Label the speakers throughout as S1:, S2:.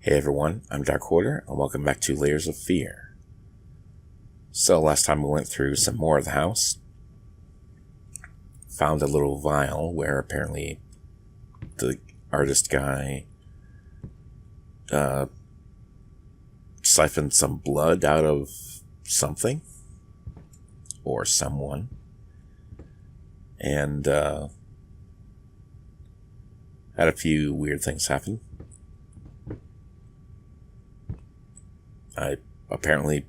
S1: Hey everyone, I'm Dark Hoarder, and welcome back to Layers of Fear. So last time we went through some more of the house, found a little vial where apparently the artist guy siphoned some blood out of something or someone, and had a few weird things happen. I apparently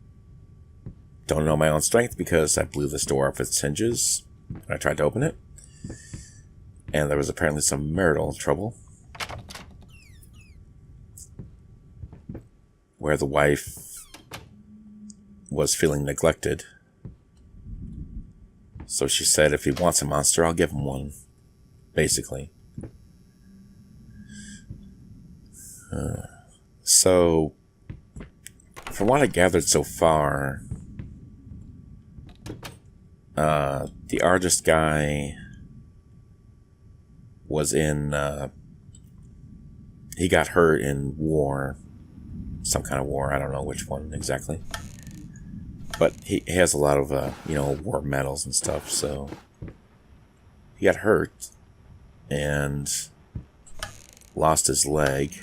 S1: don't know my own strength because I blew this door off its hinges when I tried to open it. And there was apparently some marital trouble where the wife was feeling neglected. So she said, if he wants a monster, I'll give him one, basically. So from what I gathered so far, the artist guy was in, he got hurt in war, some kind of war, I don't know which one exactly, but he has a lot of, war medals and stuff, so he got hurt and lost his leg,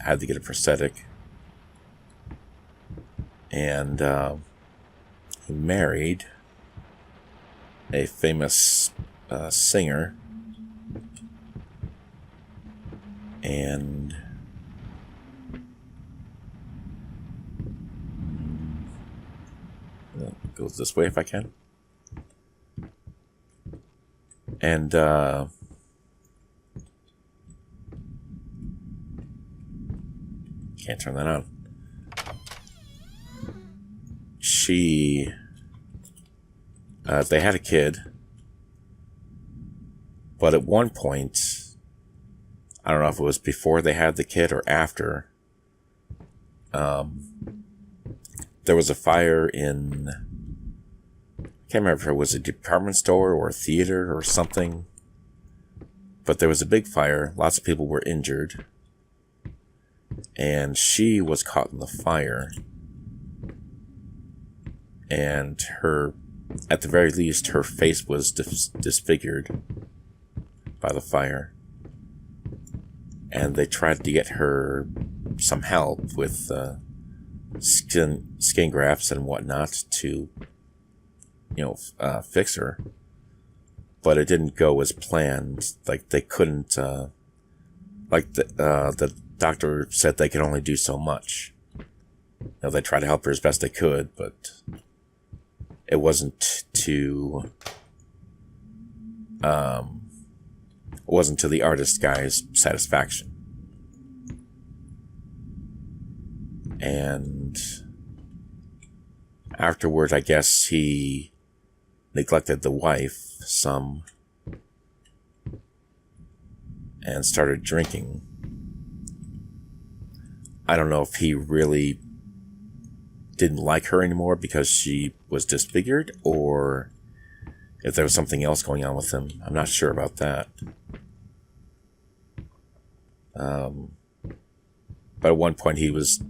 S1: had to get a prosthetic. And he married a famous singer, and goes this way if I can. And can't turn that on. They had a kid, but at one point, I don't know if it was before they had the kid or after, there was a fire in, I can't remember if it was a department store or a theater or something, but there was a big fire, lots of people were injured, and she was caught in the fire. And at the very least, her face was disfigured by the fire. And they tried to get her some help with skin grafts and whatnot to, fix her. But it didn't go as planned. Like, they couldn't, the doctor said they could only do so much. They tried to help her as best they could, but it wasn't to the artist guy's satisfaction. And afterward, I guess he neglected the wife some and started drinking. I don't know if he really didn't like her anymore because she was disfigured, or if there was something else going on with him. I'm not sure about that. But at one point he was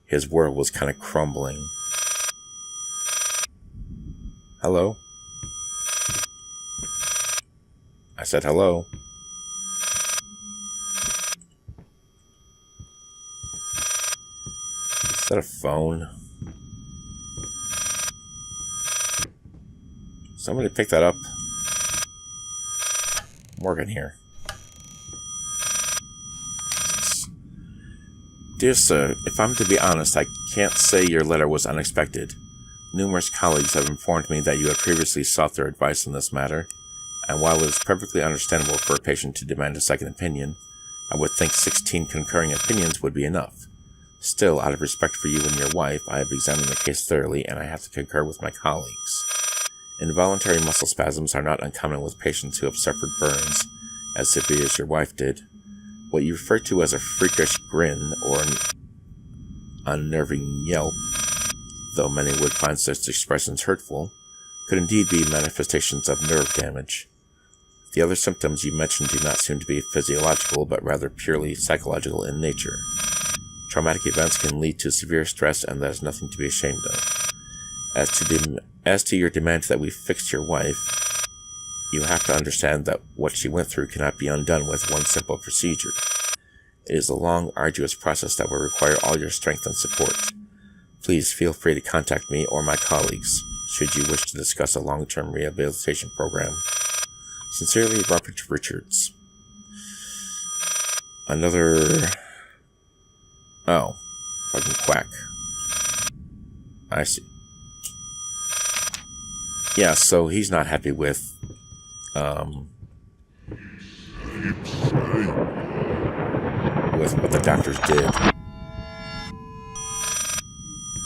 S1: his world was kind of crumbling. Hello? I said hello. Is that a phone? Somebody pick that up. Morgan here. Dear sir, if I'm to be honest, I can't say your letter was unexpected. Numerous colleagues have informed me that you had previously sought their advice on this matter, and while it is perfectly understandable for a patient to demand a second opinion, I would think 16 concurring opinions would be enough. Still, out of respect for you and your wife, I have examined the case thoroughly, and I have to concur with my colleagues. Involuntary muscle spasms are not uncommon with patients who have suffered burns, as severe as your wife did. What you refer to as a freakish grin or an unnerving yelp, though many would find such expressions hurtful, could indeed be manifestations of nerve damage. The other symptoms you mentioned do not seem to be physiological, but rather purely psychological in nature. Traumatic events can lead to severe stress, and that is nothing to be ashamed of. As to your demand that we fix your wife, you have to understand that what she went through cannot be undone with one simple procedure. It is a long, arduous process that will require all your strength and support. Please feel free to contact me or my colleagues, should you wish to discuss a long-term rehabilitation program. Sincerely, Robert Richards. Another... Oh, fucking quack. I see. Yeah, so he's not happy with, with what the doctors did.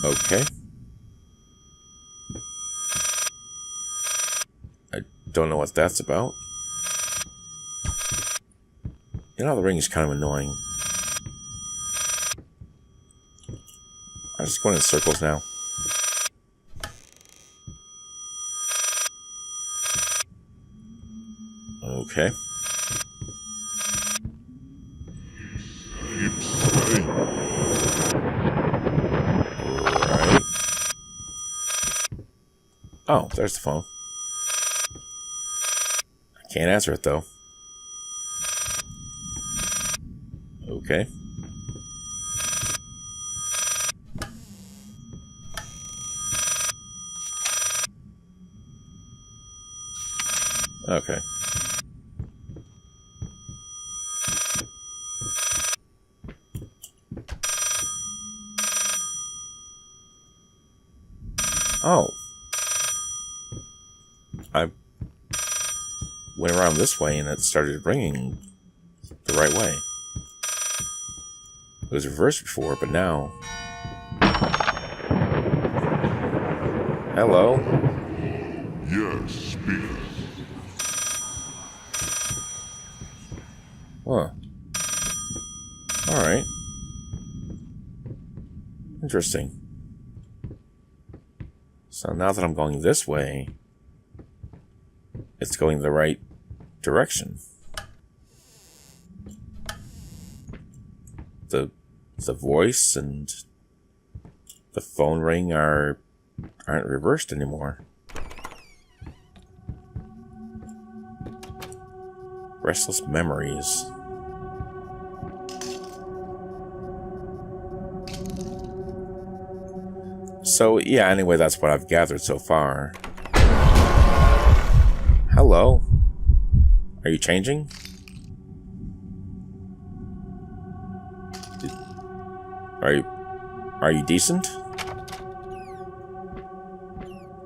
S1: Okay. I don't know what that's about. You know, the ring is kind of annoying. I'm just going in circles now. Okay. Right. Oh, there's the phone. I can't answer it though. Okay. Okay. Oh. I went around this way and it started ringing the right way. It was reversed before, but now... Hello?
S2: Yes, speaker.
S1: Huh. Alright. Interesting. So now that I'm going this way, it's going the right direction. The voice and the phone ring aren't reversed anymore. Restless memories. So, yeah, anyway, that's what I've gathered so far. Hello? Are you changing? Are you decent?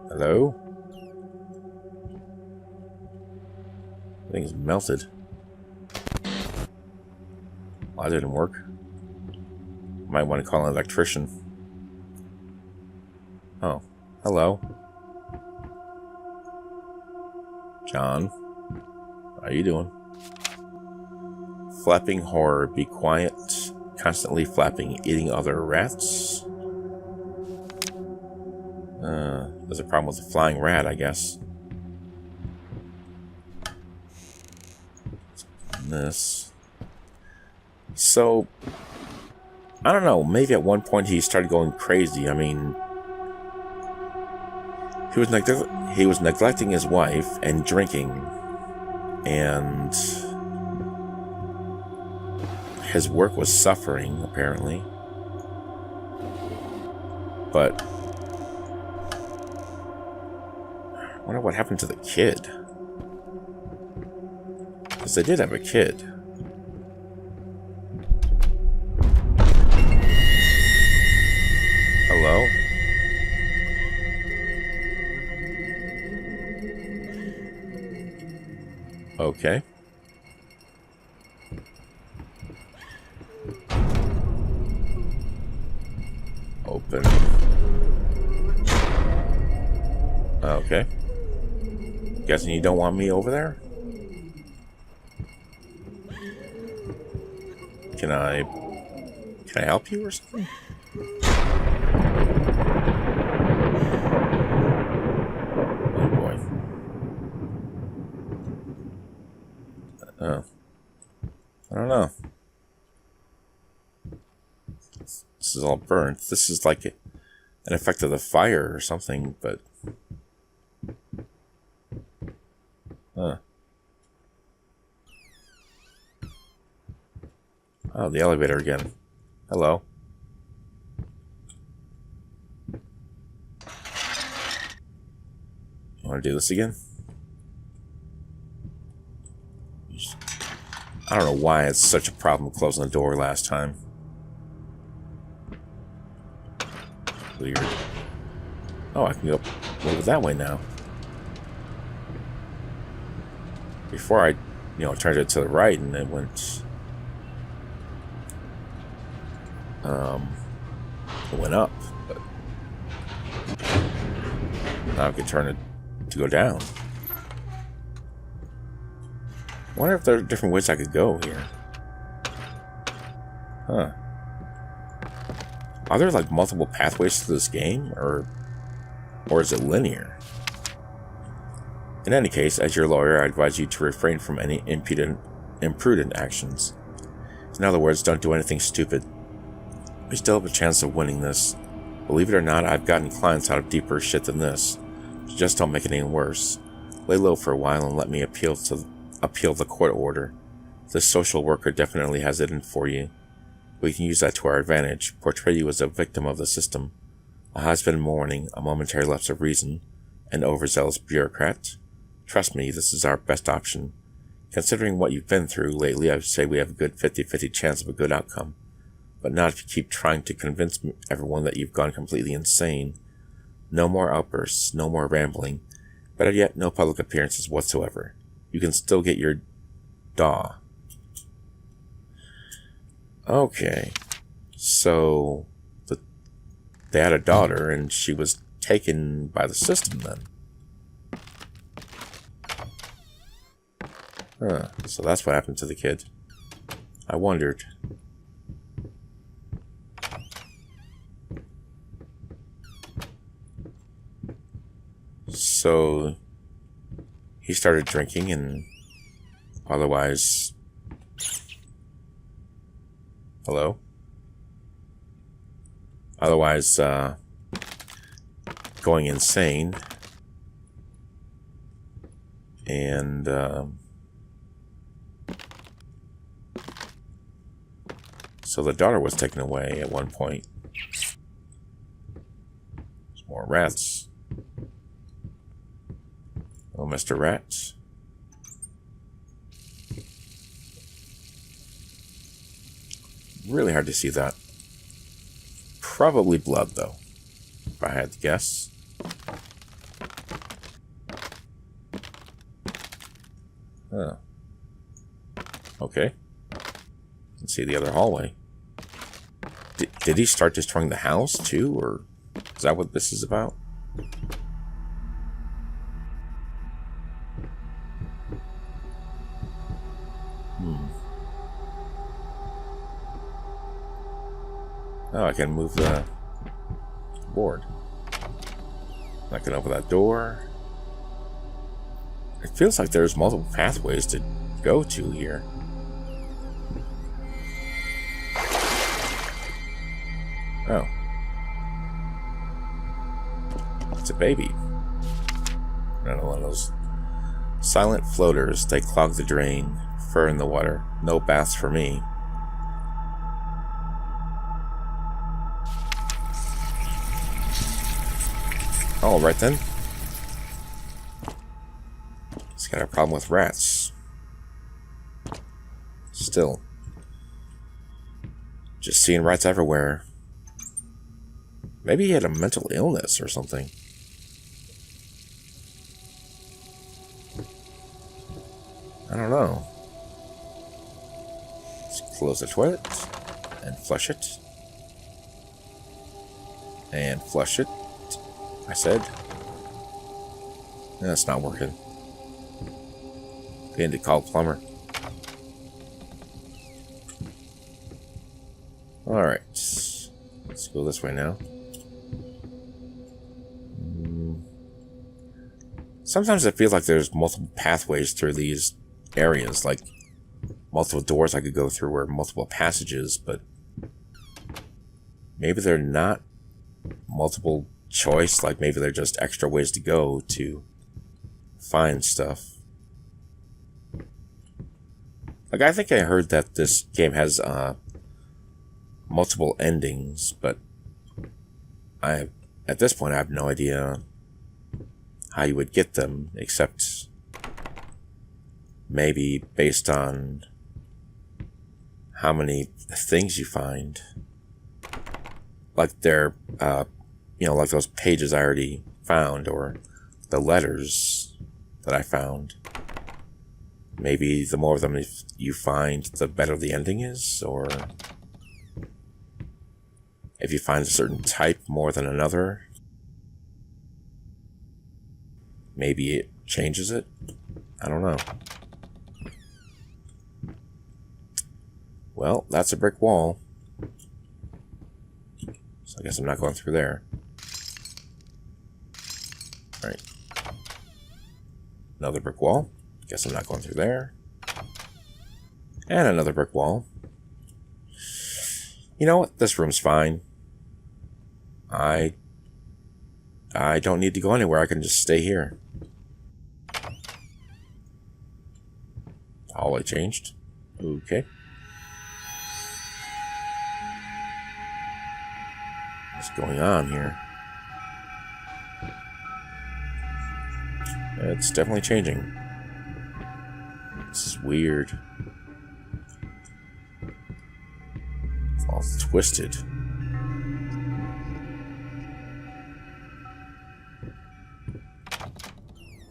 S1: Hello? I think it's melted. Well, that didn't work. Might want to call an electrician. Oh, hello. John. How you doing? Flapping horror. Be quiet. Constantly flapping. Eating other rats. There's a problem with the flying rat, I guess. This. So, I don't know. Maybe at one point he started going crazy. I mean, he was neglecting his wife and drinking, and his work was suffering, apparently. But I wonder what happened to the kid. Because they did have a kid. Hello? Okay. Open. Okay. Guessing you don't want me over there? Can I help you or something? Oh boy. I don't know. This is all burnt. This is like an effect of the fire or something, but... Huh. Oh, the elevator again. Hello. You want to do this again? I don't know why it's such a problem closing the door last time. Weird. Oh, I can go move it that way now. Before I, turned it to the right and it went... it went up. But now I can turn it to go down. I wonder if there are different ways I could go here. Huh. Are there like multiple pathways to this game, or is it linear? In any case, as your lawyer, I advise you to refrain from any imprudent actions. In other words, don't do anything stupid. We still have a chance of winning this. Believe it or not, I've gotten clients out of deeper shit than this. Just don't make it any worse. Lay low for a while and let me appeal the court order. This social worker definitely has it in for you. We can use that to our advantage, portray you as a victim of the system, a husband in mourning, a momentary lapse of reason, an overzealous bureaucrat. Trust me, this is our best option. Considering what you've been through lately, I would say we have a good 50-50 chance of a good outcome. But not if you keep trying to convince everyone that you've gone completely insane. No more outbursts, no more rambling. Better yet, no public appearances whatsoever. You can still get your DAW. Okay. So, they had a daughter, and she was taken by the system then. Huh. So that's what happened to the kid. I wondered. So he started drinking and otherwise... Hello? Otherwise, going insane. And, so the daughter was taken away at one point. There's more rats. Oh, Mr. Rats. Really hard to see that. Probably blood, though, if I had to guess. Oh. Okay. Let's see the other hallway. Did he start destroying the house, too, or is that what this is about? Oh, I can move the board. I can open that door. It feels like there's multiple pathways to go to here. Oh. It's a baby. Another one of those silent floaters. They clog the drain. Fur in the water. No baths for me. Oh, right then. He's got a problem with rats. Still. Just seeing rats everywhere. Maybe he had a mental illness or something. I don't know. Let's close the toilet and flush it. And flush it. I said. That's not working. They need to call a plumber. Alright. Let's go this way now. Sometimes I feel like there's multiple pathways through these areas, like multiple doors I could go through or multiple passages, but maybe they're not multiple choice, like maybe they're just extra ways to go to find stuff. Like, I think I heard that this game has multiple endings, but at this point I have no idea how you would get them, except maybe based on how many things you find. Like they're, like those pages I already found, or the letters that I found. Maybe the more of them you find, the better the ending is, or if you find a certain type more than another, maybe it changes it. I don't know. Well, that's a brick wall. So I guess I'm not going through there. Alright. Another brick wall. Guess I'm not going through there. And another brick wall. You know what? This room's fine. I don't need to go anywhere. I can just stay here. Hallway changed. Okay. What's going on here? It's definitely changing. This is weird. It's all twisted.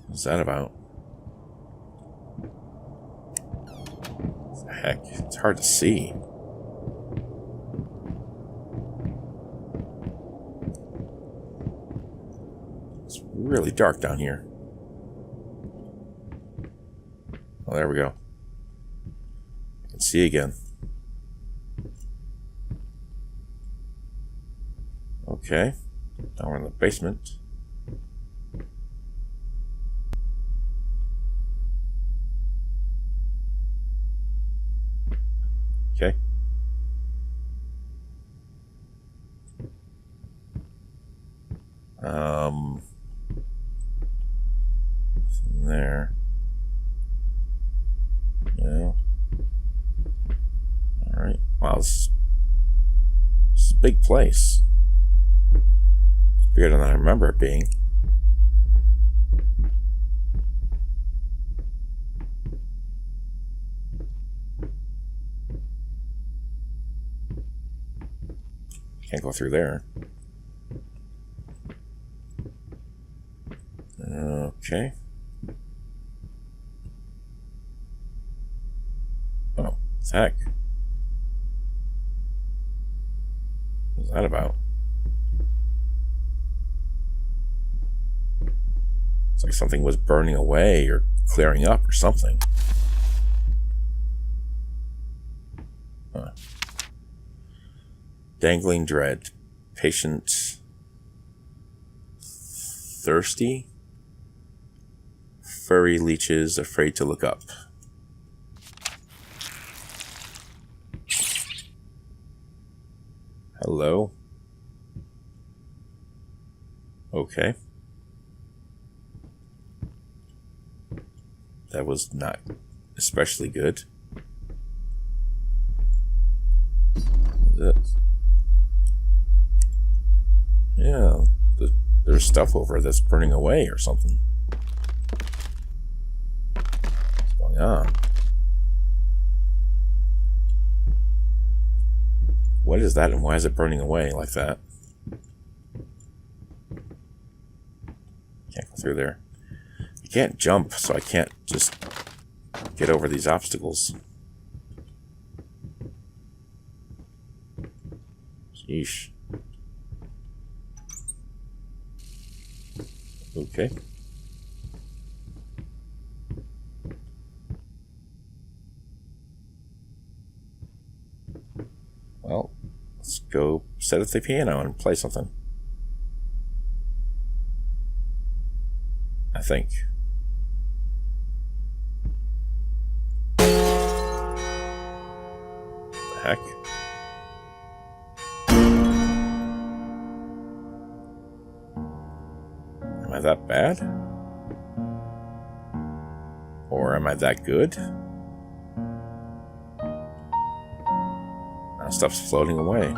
S1: What's that about? What the heck? It's hard to see. It's really dark down here. Oh, there we go. I can see again. Okay. Now we're in the basement. Okay. There. Yeah. Alright. Wow, this is a big place. Bigger than I remember it being. Can't go through there. Okay. Oh, what's the heck? What's that about? It's like something was burning away or clearing up or something. Huh. Dangling dread. Patient thirsty. Furry leeches afraid to look up. Hello? Okay. That was not especially good. Yeah, there's stuff over that's burning away or something. What's going on? What is that and why is it burning away like that? Can't go through there. I can't jump, so I can't just get over these obstacles. Sheesh. Okay. Well, let's go set up the piano and play something. I think. heck? Am I that bad? Or am I that good? Now stuff's floating away.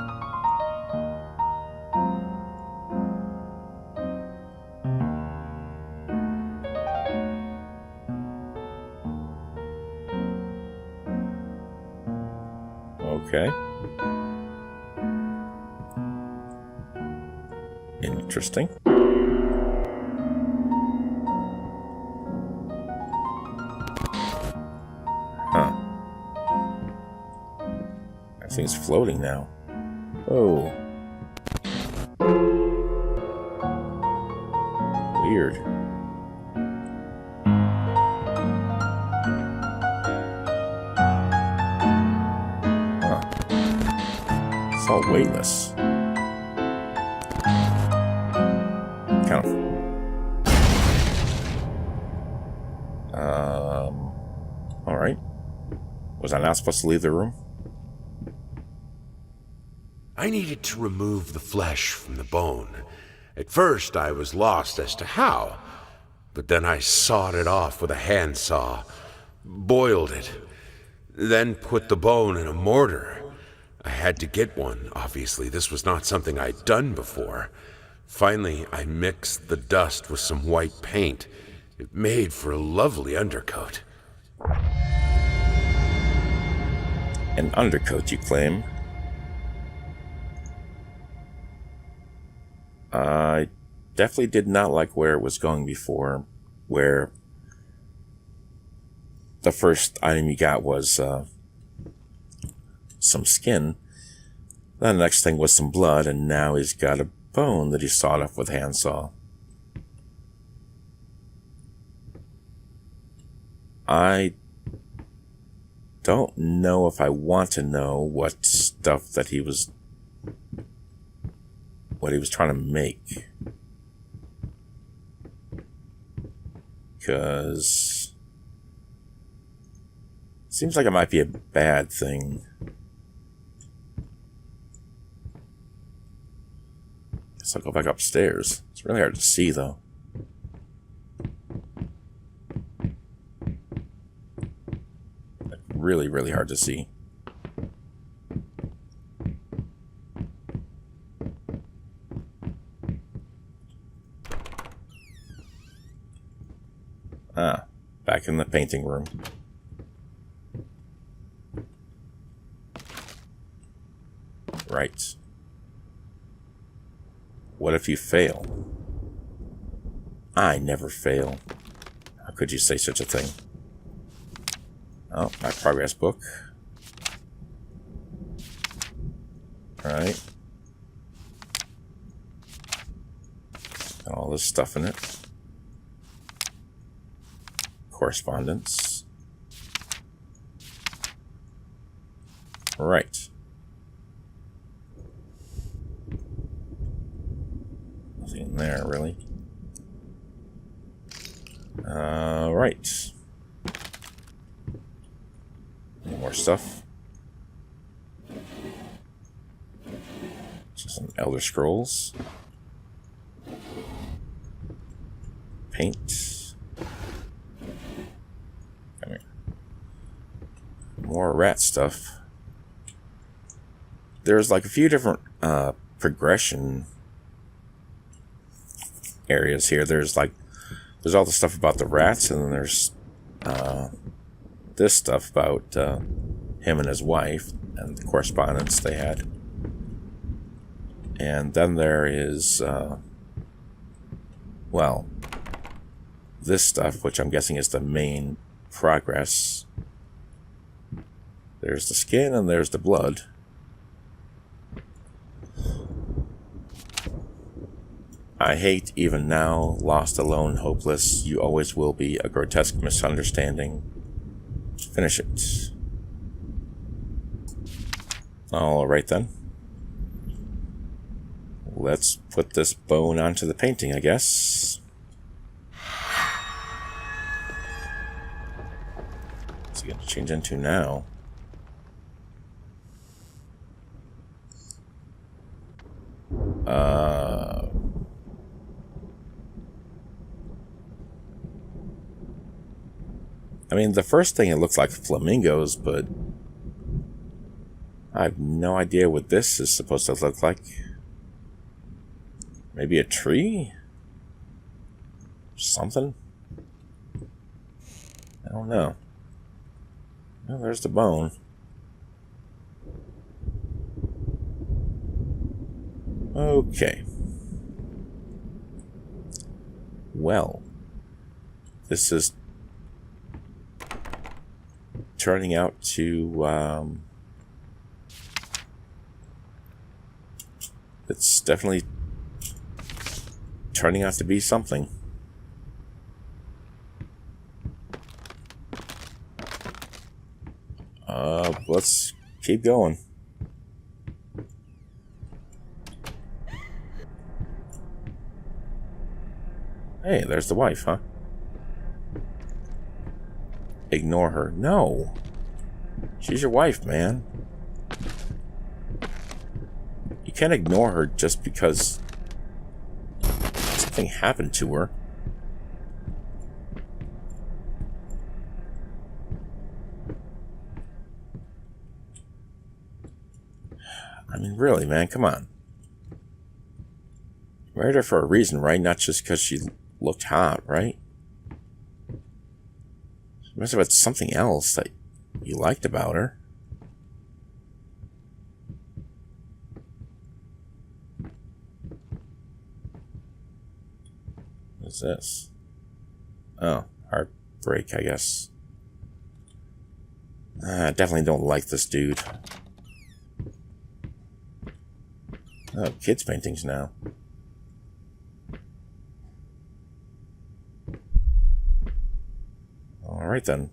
S1: Okay. Interesting. Huh. Everything's floating now. Oh. Weird. Huh. It's all weightless. Kind of. Alright. Was I not supposed to leave the room?
S3: I needed to remove the flesh from the bone. At first, I was lost as to how, but then I sawed it off with a handsaw, boiled it, then put the bone in a mortar. I had to get one, obviously. This was not something I'd done before. Finally, I mixed the dust with some white paint. It made for a lovely undercoat.
S1: An undercoat, you claim? I definitely did not like where it was going before, where the first item you got was some skin. Then the next thing was some blood, and now he's got a bone that he sawed off with a handsaw. I don't know if I want to know what stuff that he was trying to make. Because it seems like it might be a bad thing. Guess I'll go back upstairs. It's really hard to see, though. Like, really, really hard to see. Ah, back in the painting room. Right. What if you fail? I never fail. How could you say such a thing? Oh, my progress book. Alright. Got all this stuff in it. Correspondence. Right. Nothing in there, really. Right. More stuff. Just some Elder Scrolls. Paint. Come here. More rat stuff. There's like a few different progression areas here. There's all the stuff about the rats, and then there's this stuff about him and his wife and the correspondence they had. And then there is well, this stuff, which I'm guessing is the main progress. There's the skin and there's the blood. I hate, even now, lost, alone, hopeless, you always will be, a grotesque misunderstanding. Finish it. Alright then. Let's put this bone onto the painting, I guess. What's it going to change into now? I mean, the first thing, it looks like flamingos, but I have no idea what this is supposed to look like. Maybe a tree? Something? I don't know. Well, there's the bone. Okay. Well, this is turning out to, it's definitely turning out to be something. Let's keep going. Hey, there's the wife, huh? Ignore her. No. She's your wife, man. You can't ignore her just because something happened to her. I mean, really, man, come on. You married her for a reason, right? Not just because she looked hot, right? She must have had something else that you liked about her. What's this? Oh, heartbreak, I guess. I definitely don't like this dude. Oh, kids' paintings now. Alright then.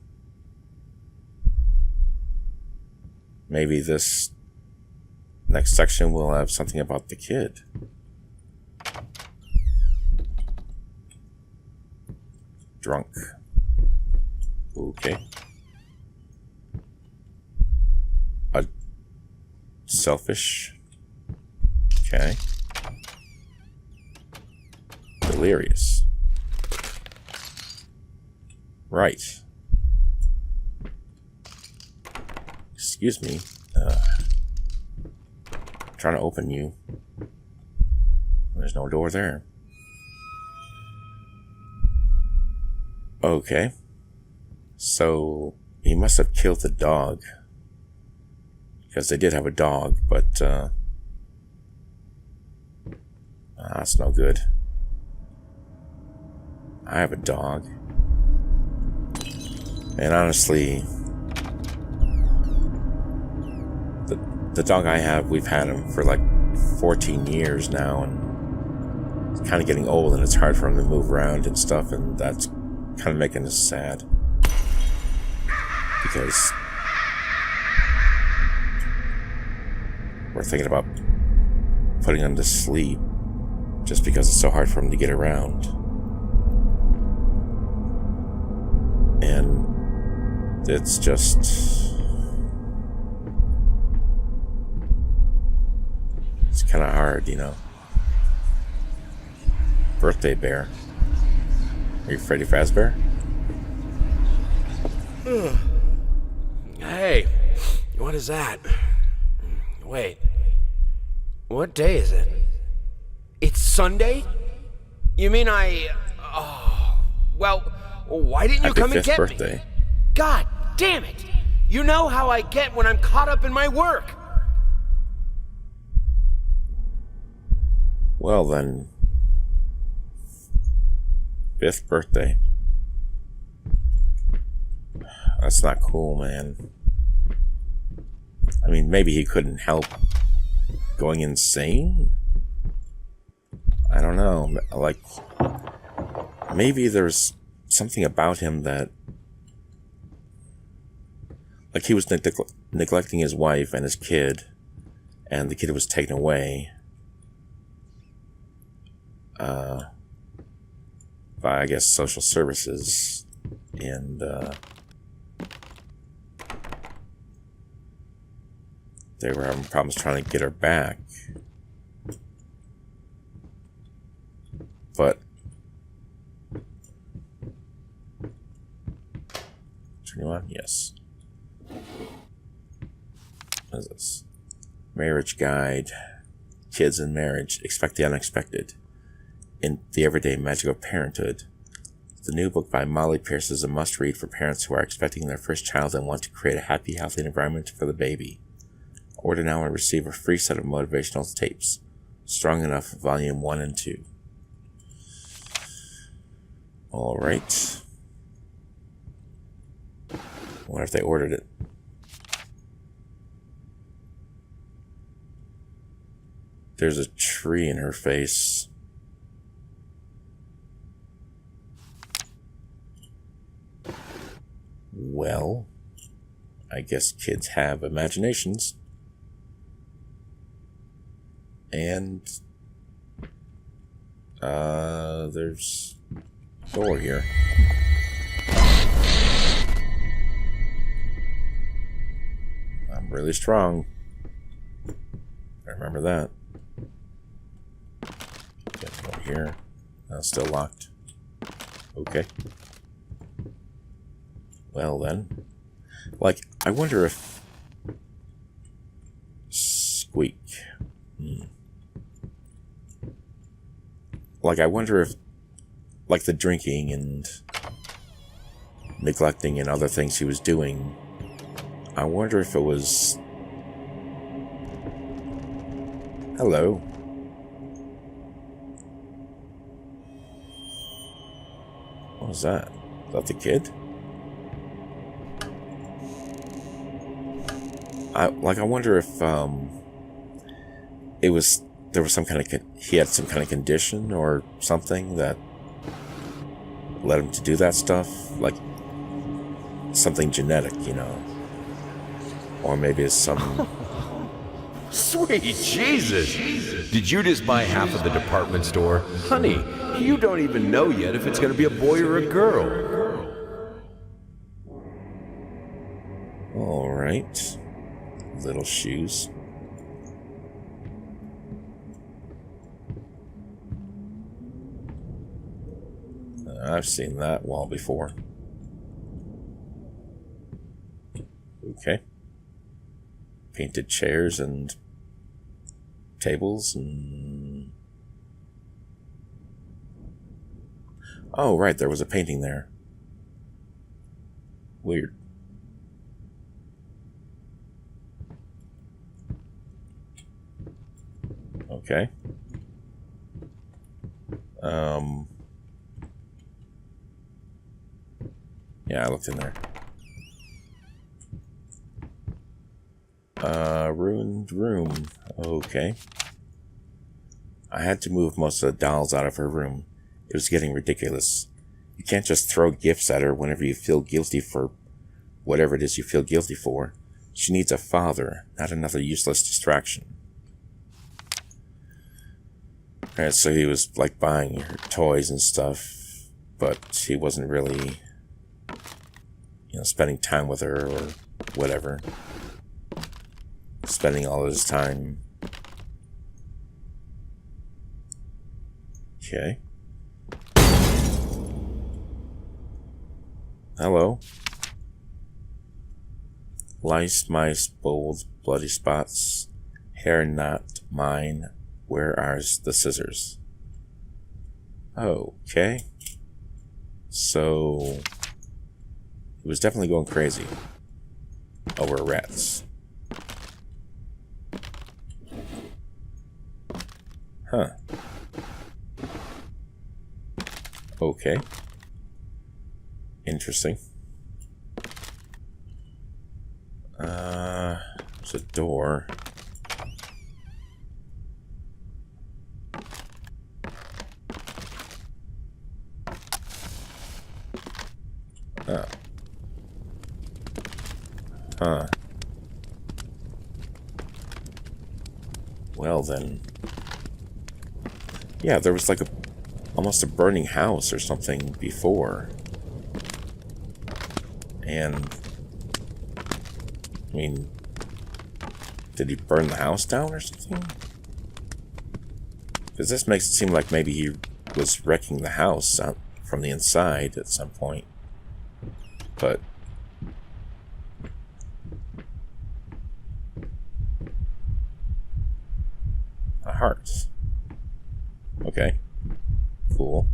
S1: Maybe this next section will have something about the kid. Drunk. Okay. Selfish. Okay. Delirious. Right. Excuse me. Trying to open you. There's no door there. Okay. So he must have killed the dog. Because they did have a dog, but that's no good. I have a dog. And honestly, the dog I have, we've had him for like 14 years now, and it's kind of getting old, and it's hard for him to move around and stuff, and that's kind of making us sad. Because we're thinking about putting him to sleep just because it's so hard for him to get around. And it's just... it's kind of hard, you know. Birthday bear. Are you Freddy Fazbear?
S3: Hey, what is that? Wait, what day is it? It's Sunday? You mean well, why didn't you come and get
S1: birthday.
S3: me? God damn it! You know how I get when I'm caught up in my work.
S1: Well then, 5th birthday. That's not cool, man. I mean, maybe he couldn't help going insane? I don't know. Like, maybe there's something about him that... like, he was neglecting his wife and his kid, and the kid was taken away by, I guess, social services, and they were having problems trying to get her back. but... Turn you on? Yes. What is this? Marriage Guide. Kids in Marriage. Expect the Unexpected. In the Everyday Magic of Parenthood. The new book by Molly Pierce is a must-read for parents who are expecting their first child and want to create a happy, healthy environment for the baby. Order now and receive a free set of motivational tapes. Strong Enough, Volume 1 and 2. Alright. I wonder if they ordered it. There's a tree in her face. Well, I guess kids have imaginations. And there's a door here. I'm really strong. I remember that. Get over here. Still locked. Okay. Well then. Like, I wonder if... Squeak. Like, I wonder if... Like the drinking and... neglecting and other things he was doing. I wonder if it was... Hello. What was that? Is that the kid? I wonder if there was some kind of he had some kind of condition or something that led him to do that stuff, like something genetic, you know, or maybe it's some.
S3: Sweet Jesus! Did you just buy half of the department store? Honey, you don't even know yet if it's gonna be a boy or a girl.
S1: All right. Little shoes. I've seen that wall before. Okay. Painted chairs and tables and... Oh, right, there was a painting there. Weird. Okay. Yeah, I looked in there. Ruined room. Okay. I had to move most of the dolls out of her room. It was getting ridiculous. You can't just throw gifts at her whenever you feel guilty for whatever it is you feel guilty for. She needs a father, not another useless distraction. Alright, so he was like buying her toys and stuff, but he wasn't really, you know, spending time with her or whatever. Spending all his time. Okay. Hello. Lice, mice, bowls, bloody spots, hair not mine. Where are the scissors? Okay. So he was definitely going crazy over rats. Huh. Okay. Interesting. There's a door. Oh. Huh. Well then. Yeah, there was like almost a burning house or something before. And I mean, did he burn the house down or something? Because this makes it seem like maybe he was wrecking the house out from the inside at some point. But a heart. Okay. Cool.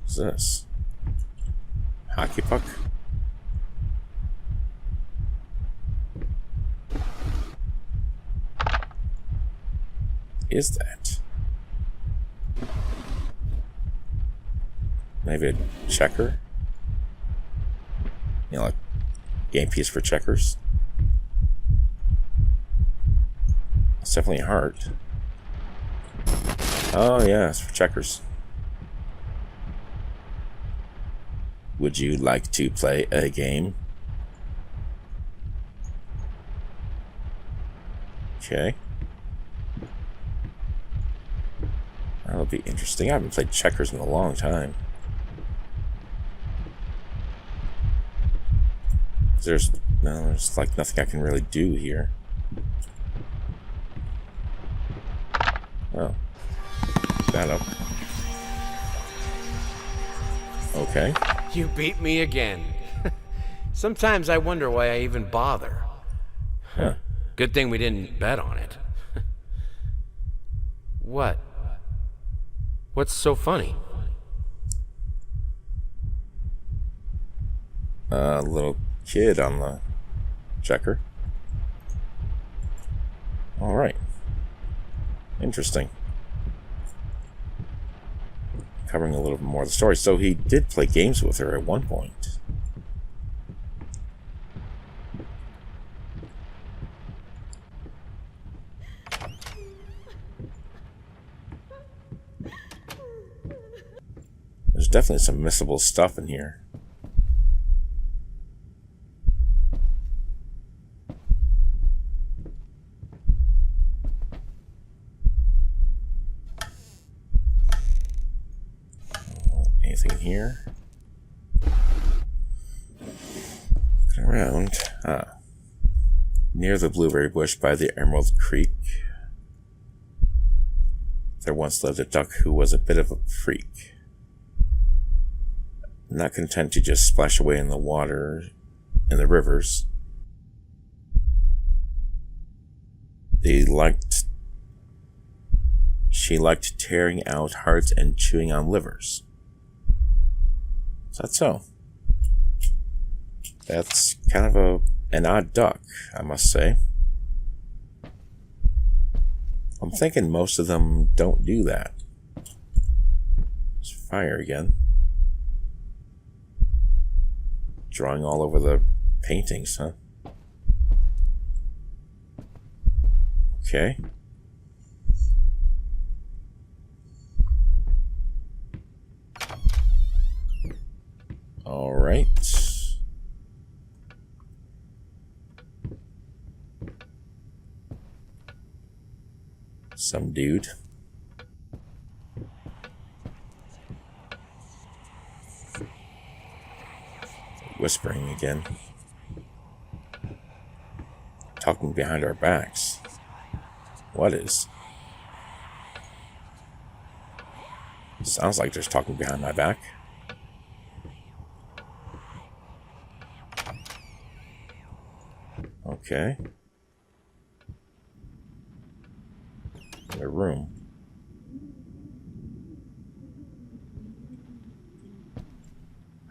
S1: What's this? Hockey puck? Is that? Maybe a checker? You know, like game piece for checkers? It's definitely a heart. Oh yeah, it's for checkers. Would you like to play a game? Okay. That'll be interesting. I haven't played checkers in a long time. There's like nothing I can really do here. Oh. That up. Okay.
S4: You beat me again. Sometimes I wonder why I even bother.
S1: Huh.
S4: Good thing we didn't bet on it. What? What's so funny?
S1: A little kid on the checker. Alright. Interesting. Covering a little bit more of the story. So he did play games with her at one point. There's definitely some missable stuff in here. Anything in here? Looking around. Near the blueberry bush by the Emerald Creek, there once lived a duck who was a bit of a freak. Not content to just splash away in the water, in the rivers, she liked tearing out hearts and chewing on livers. Is that so? That's kind of an odd duck, I must say. I'm thinking most of them don't do that. There's fire again. Drawing all over the paintings, huh? Okay. All right. Some dude. Whispering again. Talking behind our backs. What is? Sounds like there's talking behind my back. Okay. In a room.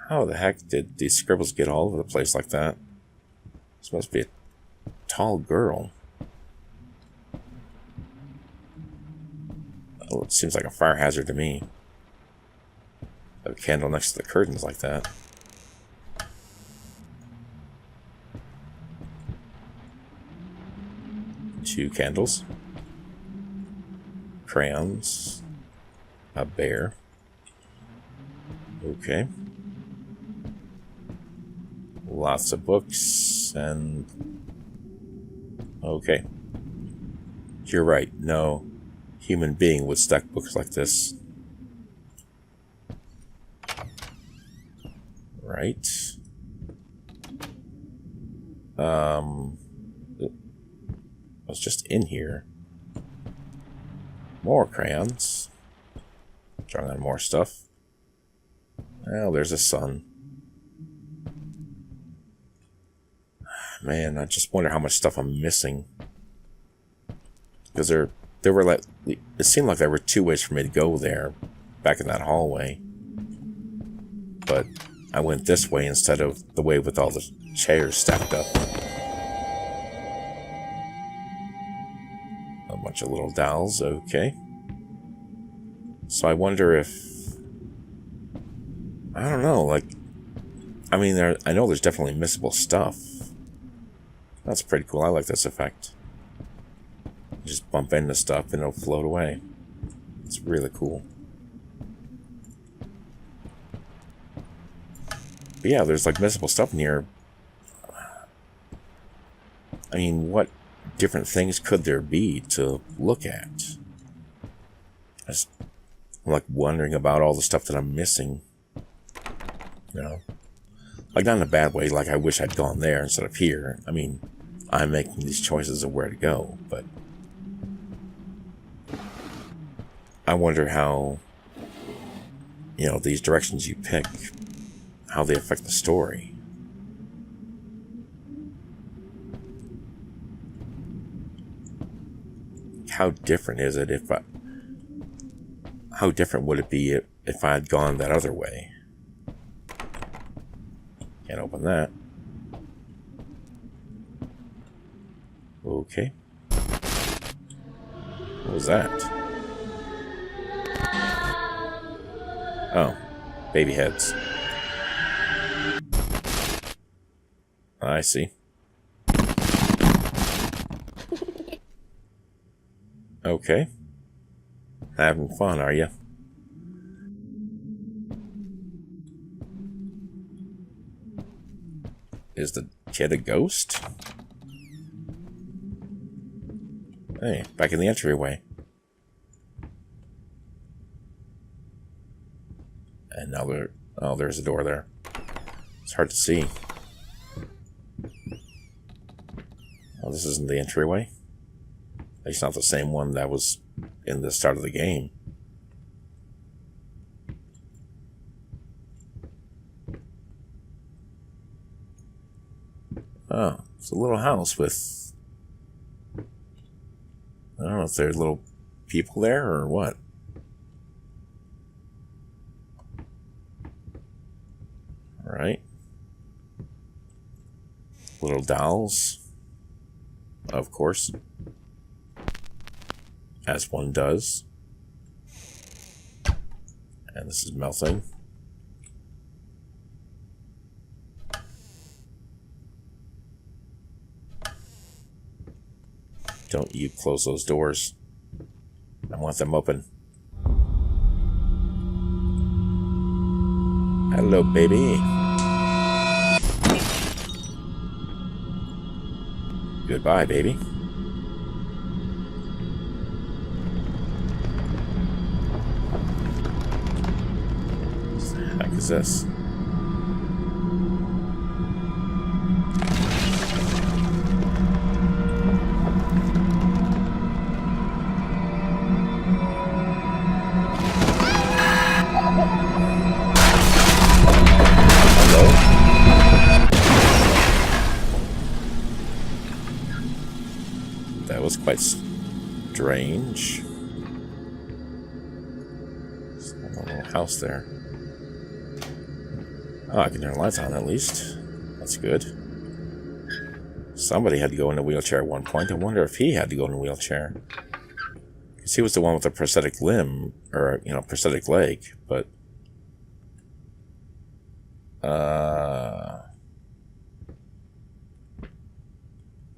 S1: How the heck did these scribbles get all over the place like that? This must be a tall girl. Oh, it seems like a fire hazard to me. A candle next to the curtains like that. Two candles. Crayons. A bear. Okay. Lots of books and... Okay. You're right. No human being would stack books like this. Right. A was just in here. More crayons. Drawing on more stuff. Well, there's a sun. Man, I just wonder how much stuff I'm missing. Because there were like, it seemed like there were 2 ways for me to go there, back in that hallway. But I went this way instead of the way with all the chairs stacked up. A bunch of little dolls, okay. So I wonder if, I don't know, like, I mean, I know there's definitely missable stuff. That's pretty cool. I like this effect. You just bump into stuff and it'll float away. It's really cool. But yeah, there's like missable stuff near. I mean, what different things could there be to look at? I'm like wondering about all the stuff that I'm missing. You know? Like, not in a bad way, like I wish I'd gone there instead of here. I mean, I'm making these choices of where to go, but I wonder how, you know, these directions you pick, how they affect the story. How different is it if how different would it be if I had gone that other way? Can't open that. Okay. What was that? Oh, baby heads. I see. Okay. Having fun, are you? Is the kid a ghost? Hey, back in the entryway. And now there's a door there. It's hard to see. Oh, this isn't the entryway? It's not the same one that was in the start of the game. Oh, it's a little house with... I don't know if there's little people there or what. Alright. Little dolls. Of course. As one does. And this is melting. Don't you close those doors. I want them open. Hello, baby. Goodbye, baby. What the heck is this? That was quite strange. There's a little house there. Oh, I can turn the lights on at least. That's good. Somebody had to go in a wheelchair at one point. I wonder if he had to go in a wheelchair. Because he was the one with the prosthetic limb, or, you know, prosthetic leg, but...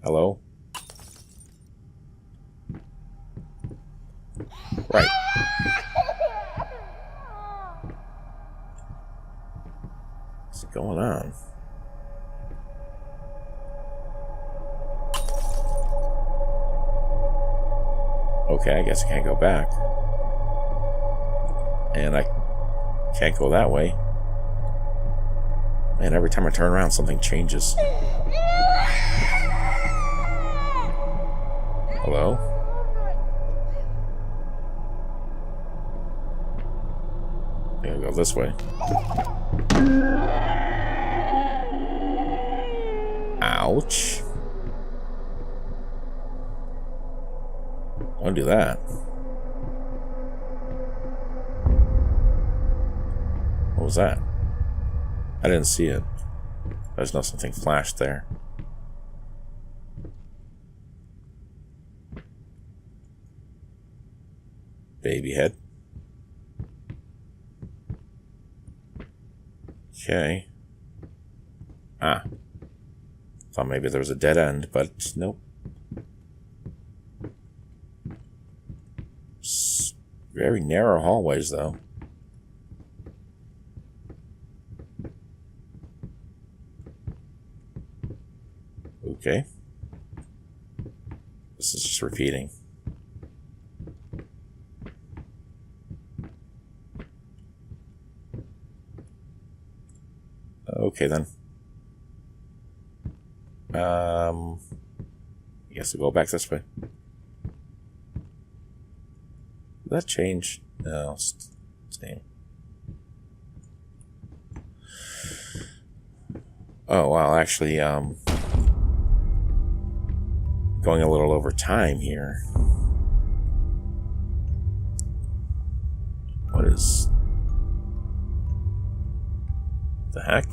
S1: Hello? Right. What's going on? Okay, I guess I can't go back. And I can't go that way. Man, every time I turn around, something changes. Hello? Yeah, go this way. Ouch. Don't do that. What was that? I didn't see it. I just know something flashed there. Baby head. Okay. Ah. Thought maybe there was a dead end, but nope. Very narrow hallways, though. Okay. This is just repeating. Okay, then. Guess we'll go back this way. Did that change? No, same. Oh, well, actually, going a little over time here. What is the heck?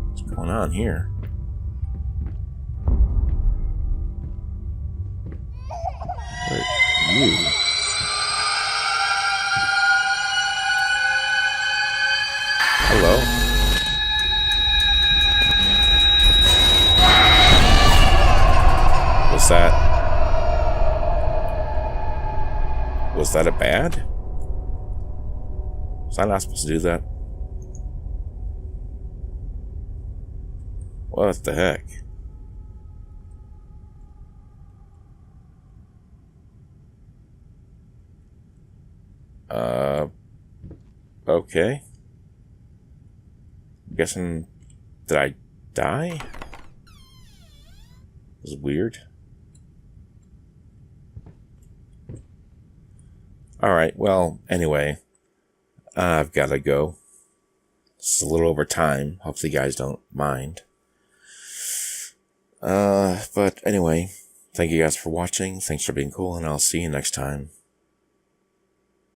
S1: What's going on here? Where are you? Hello? Was that a bad? Was I not supposed to do that? What the heck? Okay. I'm guessing, did I die? This is weird. Alright, well, anyway. I've gotta go. This is a little over time. Hopefully you guys don't mind. But anyway, thank you guys for watching. Thanks for being cool, and I'll see you next time.